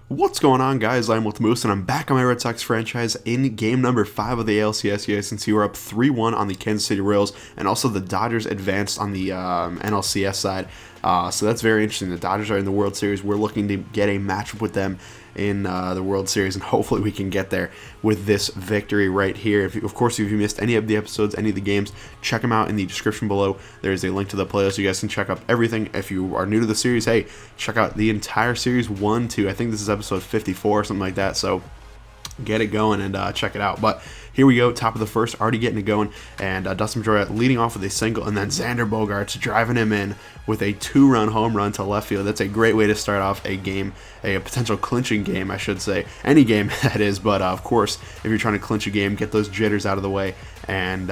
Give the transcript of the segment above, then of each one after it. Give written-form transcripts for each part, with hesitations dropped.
What's going on, guys? I'm with Moose, and I'm back on my Red Sox franchise in game number 5 of the ALCS. You guys can see we're up 3-1 on the Kansas City Royals, and also the Dodgers advanced on the NLCS side. So that's very interesting. The Dodgers are in the World Series. We're looking to get a matchup with them in the World Series, and hopefully we can get there with this victory right here. Of course, if you missed any of the episodes, any of the games, check them out in the description below. There's a link to the playlist so you guys can check out everything. If you are new to the series, hey, check out the entire series 1, 2. I think this is episode 54 or something like that, so get it going and check it out. But here we go, top of the first, already getting it going, and Dustin Pedroia leading off with a single, and then Xander Bogaerts driving him in with a 2-run home run to left field. That's a great way to start off a game, a potential clinching game, I should say. Any game, that is, but of course, if you're trying to clinch a game, get those jitters out of the way, and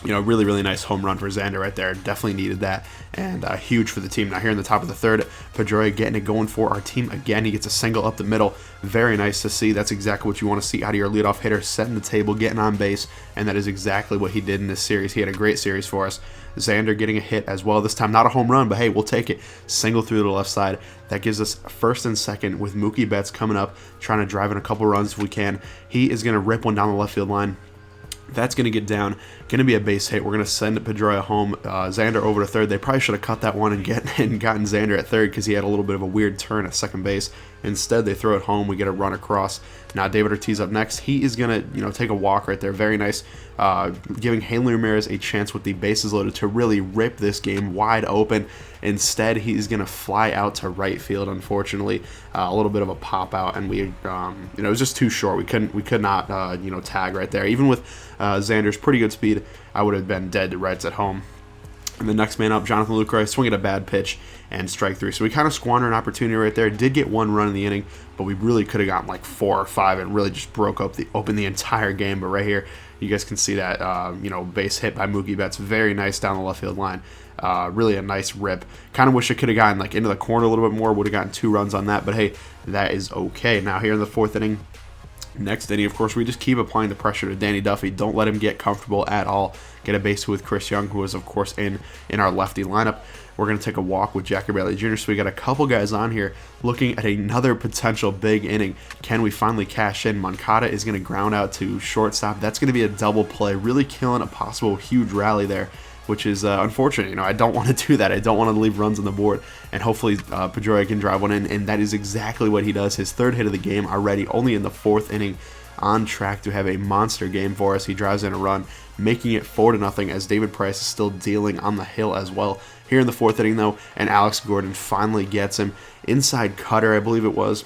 really, really nice home run for Xander right there. Definitely needed that, and huge for the team. Now here in the top of the third, Pedroia getting it going for our team again. He gets a single up the middle. Very nice to see. That's exactly what you want to see out of your leadoff hitter, setting the table, getting on base, and that is exactly what he did in this series. He had a great series for us. Xander getting a hit as well this time. Not a home run, but hey, we'll take it. Single through the left side. That gives us first and second with Mookie Betts coming up, trying to drive in a couple runs if we can. He is going to rip one down the left field line. That's going to get down, going to be a base hit. We're going to send Pedroia home. Xander over to third. They probably should have cut that one and gotten Xander at third because he had a little bit of a weird turn at second base. Instead, they throw it home. We get a run across. Now David Ortiz up next. He is going to take a walk right there. Very nice, giving Hanley Ramirez a chance with the bases loaded to really rip this game wide open. Instead, he's going to fly out to right field. Unfortunately, a little bit of a pop out, and we, it was just too short. We could not, tag right there. Even with Xander's pretty good speed, I would have been dead to rights at home. And the next man up, Jonathan Lucroy, swinging a bad pitch and strike 3. So we kind of squandered an opportunity right there. Did get one run in the inning, but we really could have gotten like 4 or 5 and really just broke up open the entire game. But right here, you guys can see that base hit by Mookie Betts, very nice down the left field line. Really a nice rip. Kind of wish it could have gotten like into the corner a little bit more. Would have gotten 2 runs on that, but hey, that is okay. Now here in the 4th inning. Next inning, of course, we just keep applying the pressure to Danny Duffy. Don't let him get comfortable at all. Get a base with Chris Young, who is, of course, in our lefty lineup. We're going to take a walk with Jackie Bradley Jr., so we got a couple guys on here looking at another potential big inning. Can we finally cash in? Moncada is going to ground out to shortstop. That's going to be a double play, really killing a possible huge rally there, which is unfortunate. I don't want to do that. I don't want to leave runs on the board, and hopefully Pedroia can drive one in, and that is exactly what he does. His 3rd hit of the game already, only in the 4th inning, on track to have a monster game for us. He drives in a run, making it 4-0 as David Price is still dealing on the hill as well. Here in the 4th inning, though, and Alex Gordon finally gets him. Inside cutter, I believe it was,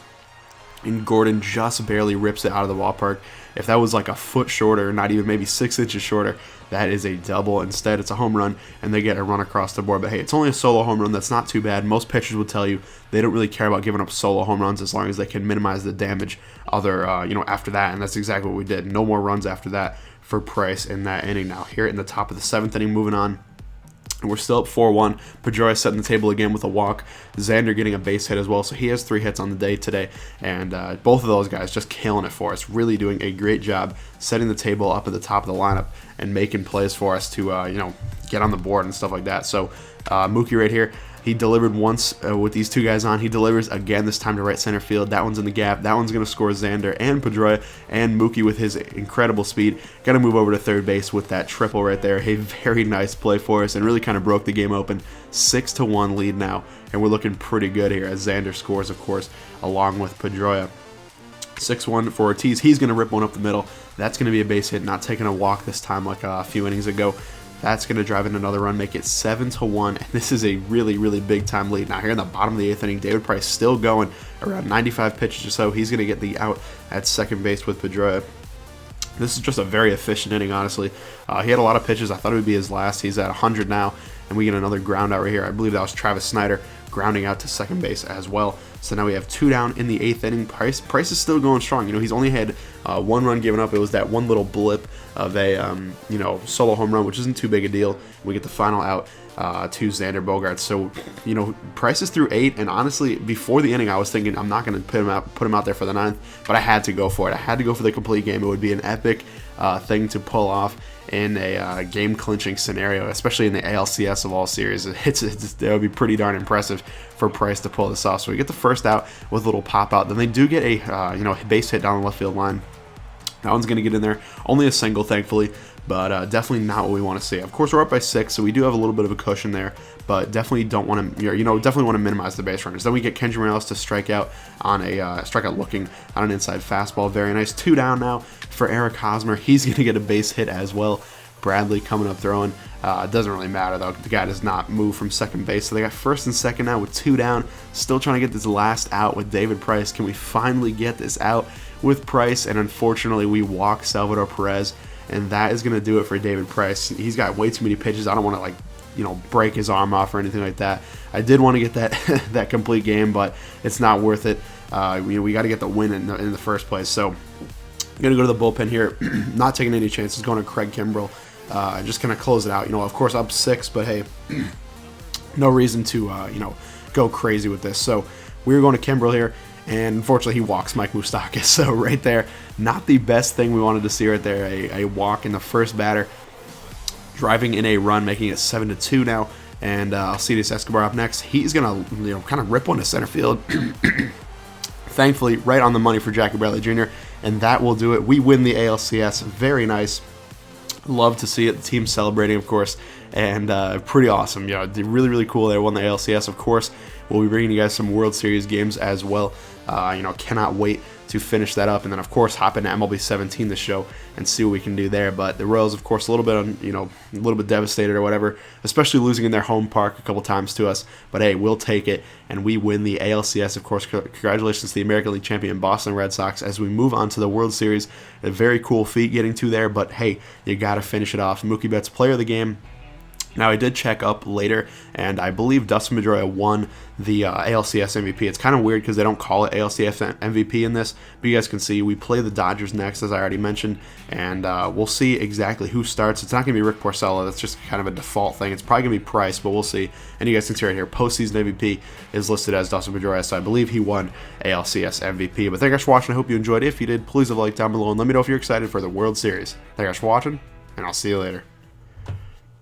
and Gordon just barely rips it out of the ballpark. If that was like a foot shorter, not even maybe 6 inches shorter, that is a double. Instead, it's a home run, and they get a run across the board. But hey, it's only a solo home run. That's not too bad. Most pitchers would tell you they don't really care about giving up solo home runs as long as they can minimize the damage after that, and that's exactly what we did. No more runs after that for Price in that inning. Now here in the top of the 7th inning, moving on. And we're still up 4-1. Pedroia setting the table again with a walk. Xander getting a base hit as well. So he has 3 hits on the day today. And both of those guys just killing it for us. Really doing a great job setting the table up at the top of the lineup and making plays for us to, get on the board and stuff like that. So Mookie right here. He delivered once with these 2 guys on. He delivers again, this time to right center field. That one's in the gap. That one's going to score Xander and Pedroia, and Mookie with his incredible speed. Got to move over to third base with that triple right there. A very nice play for us and really kind of broke the game open. 6-1 lead now, and we're looking pretty good here as Xander scores, of course, along with Pedroia. 6-1 for Ortiz. He's going to rip one up the middle. That's going to be a base hit, not taking a walk this time like a few innings ago. That's going to drive in another run, make it 7-1, and this is a really, really big-time lead. Now, here in the bottom of the 8th inning, David Price still going around 95 pitches or so. He's going to get the out at second base with Pedroia. This is just a very efficient inning, honestly. He had a lot of pitches. I thought it would be his last. He's at 100 now, and we get another ground out right here. I believe that was Travis Snyder grounding out to second base as well. So now we have 2 down in the 8th inning. Price is still going strong. He's only had 1 run given up. It was that one little blip of a solo home run, which isn't too big a deal. We get the final out to Xander Bogaerts. So, you know, Price is through 8, and honestly, before the inning, I was thinking I'm not going to put him out there for the 9th, but I had to go for it. I had to go for the complete game. It would be an epic thing to pull off in a game-clinching scenario, especially in the ALCS of all series. It would be pretty darn impressive for Price to pull this off. So we get the first out with a little pop-out. Then they do get a base hit down the left field line. That one's going to get in there. Only a single, thankfully, but definitely not what we want to see. Of course, we're up by 6, so we do have a little bit of a cushion there, but definitely don't want to, definitely want to minimize the base runners. Then we get Kendry Morales to strike out on a strikeout looking on an inside fastball. Very nice. 2 down now for Eric Hosmer. He's going to get a base hit as well. Bradley coming up throwing. It doesn't really matter though. The guy does not move from second base. So they got first and second now with 2 down. Still trying to get this last out with David Price. Can we finally get this out with Price? And unfortunately, we walk Salvador Perez, and that is going to do it for David Price. He's got way too many pitches. I don't want to break his arm off or anything like that. I did want to get that that complete game, but it's not worth it. We got to get the win in the first place. So I'm going to go to the bullpen here. Not taking any chances. Going to Craig Kimbrell. Just kind of close it out. Of course, up 6, but hey, no reason to, go crazy with this. So we're going to Kimbrell here, and unfortunately, he walks Mike Moustakas. So right there, not the best thing we wanted to see right there. A walk in the first batter, driving in a run, making it 7-2 now. And Alcides Escobar up next. He's going to, kind of rip one to center field. Thankfully, right on the money for Jackie Bradley Jr., and that will do it. We win the ALCS. Very nice. Love to see it. The team celebrating, of course, and pretty awesome. Really, really cool. They won the ALCS, of course. We'll be bringing you guys some World Series games as well. Cannot wait to finish that up, and then of course hop into MLB 17 the show and see what we can do there. But the Royals, of course, a little bit devastated or whatever, especially losing in their home park a couple times to us. But hey, we'll take it, and we win the ALCS. Of course, congratulations to the American League champion Boston Red Sox as we move on to the World Series. A very cool feat getting to there, but hey, you got to finish it off. Mookie Betts, player of the game. Now, I did check up later, and I believe Dustin Pedroia won the ALCS MVP. It's kind of weird because they don't call it ALCS MVP in this, but you guys can see we play the Dodgers next, as I already mentioned, and we'll see exactly who starts. It's not going to be Rick Porcello. That's just kind of a default thing. It's probably going to be Price, but we'll see. And you guys can see right here, postseason MVP is listed as Dustin Pedroia, so I believe he won ALCS MVP. But thank you guys for watching. I hope you enjoyed it. If you did, please leave a like down below, and let me know if you're excited for the World Series. Thank you guys for watching, and I'll see you later.